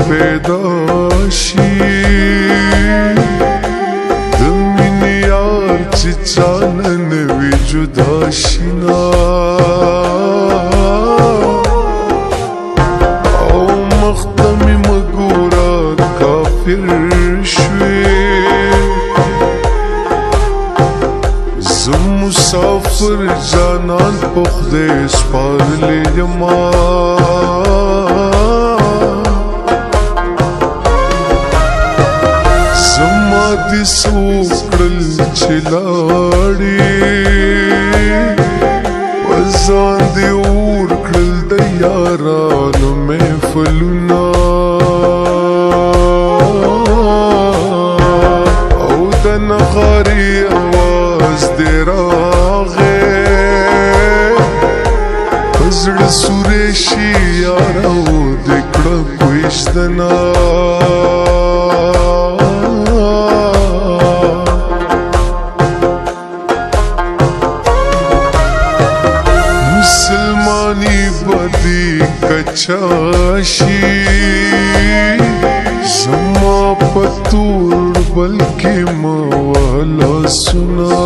پیدا شي د مینې یار چې چانه نوي جدا شینا او مختمی مګورا کافر شوي زه مسافر جانان په خدای سپارلی یما زما دې څوک کړل چې لاړې وځان دې اور کړل د یارانو محفلونه او د نغارې اواز دې راغی په زړه سوری شي یاره او دې کړه کوهستنا مسلمانی بدی کچاشی زما پتور بلکی مولا سنا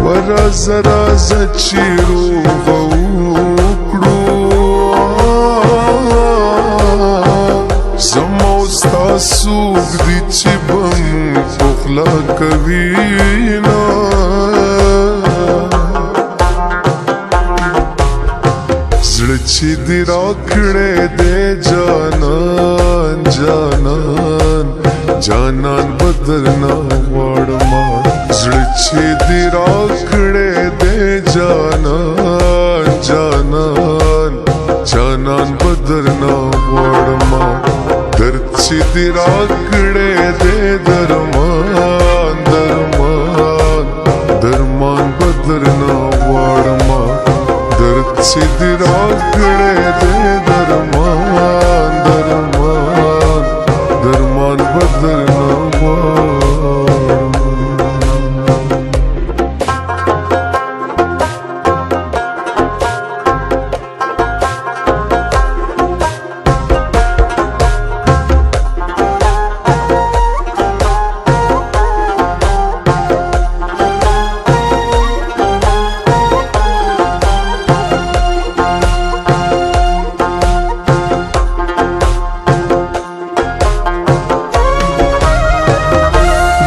ورز راز چیرو غوکڑو زما استاسوک دی چی بم پخلا کوینا چې دې راکړې دې جانان جانان جانان بدرنا وړما زړه چې دې راکړې دې جانان جانان جانان بدرنا وړما درد چې دې راکړې دې درمان درمان درمان بدرنا وړما چې دې راکړې دې درمان درمان درمان بدرنا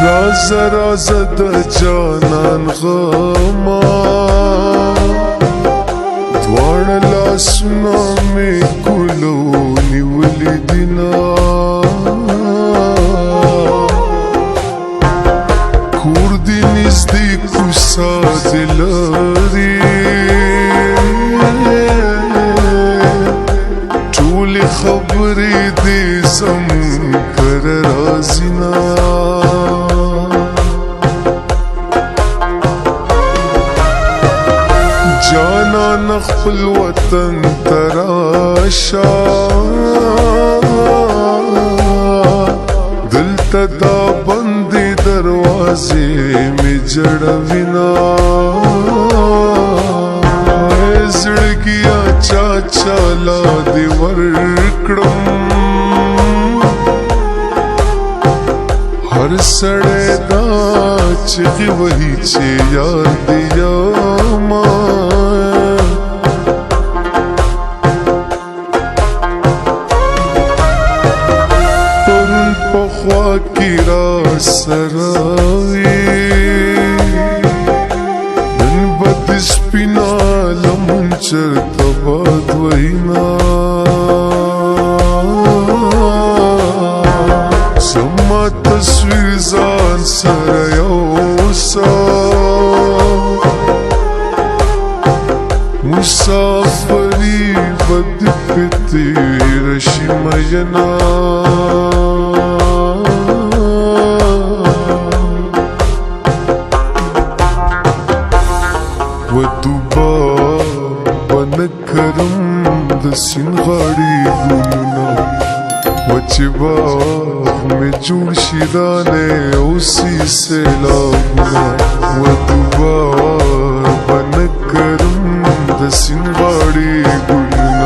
راز راز د جانان غما دواړه لاسونه مې ګلو نیولي دینا کور دې نږدې کوڅه دې لري ټولې خبرې دې زموږ کره راځي نه جانان خپل وطن تراشا دلته دا بندې دروازې مې جړوینا زړګیا چا چالا دې ورکړم هر سړی دا چغې وهي چې یار دې یما پخوا کی را سراوی نن بد سپینا لمن چرتا باد وینا زما تصویر ځان سره یوسا مسافری بد پتی رشی مینا و دوبا بنکرم د سین غاړي ګلونه و چې باغ مې جوړ شي دانې اوسې سیلابونه و دوبا بنکرم د سین غاړي ګلونه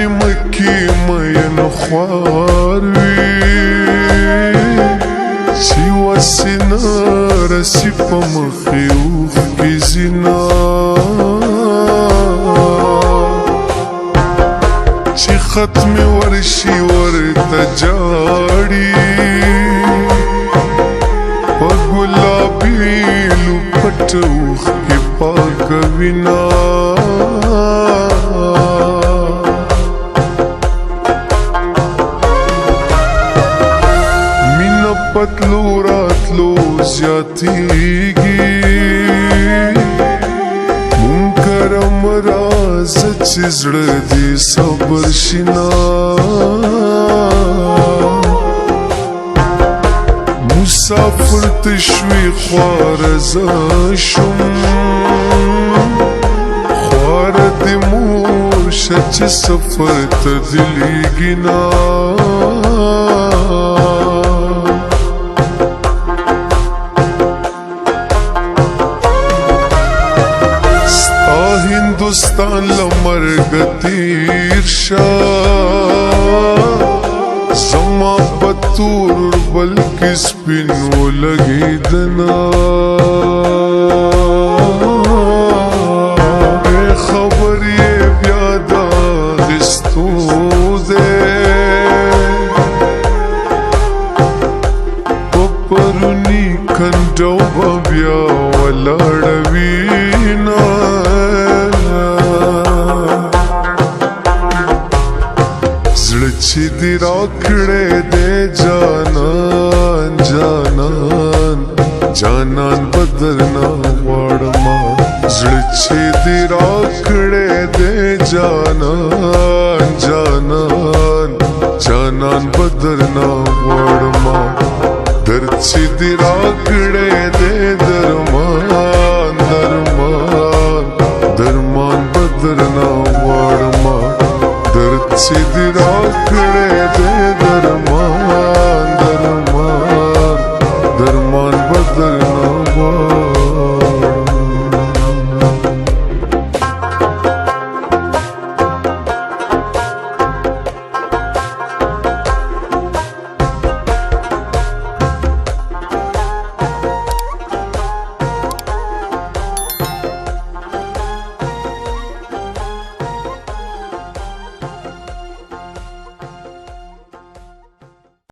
مکی مین خوار وی چی وسینا رسی پا مخیوف کی زینا چی ختم ورشی ورطا جاڑی پا گلابی لپٹ اوخ کی پاک وینا مینا پتلو راتلو زیادیگی منکر امراز چزڑ دی صبر شنا مسافر تشوی خوار زاشم خوار دی موش چه سفر تدلیگینا ہندوستان لمرگ تیر شا زما بطور بلکی سپینو لگی دنا اے خبر یہ بیادا دستو دے پپرونی کھنڈو بیا ولاڑوینا چی دی راکڑے دے جانان جانان جانان بدرنا وارما زڑچی دی راکڑے دے جانان جانان جانان بدرنا وارما درچی دی راکڑے دے درمان درمان درمان بدرنا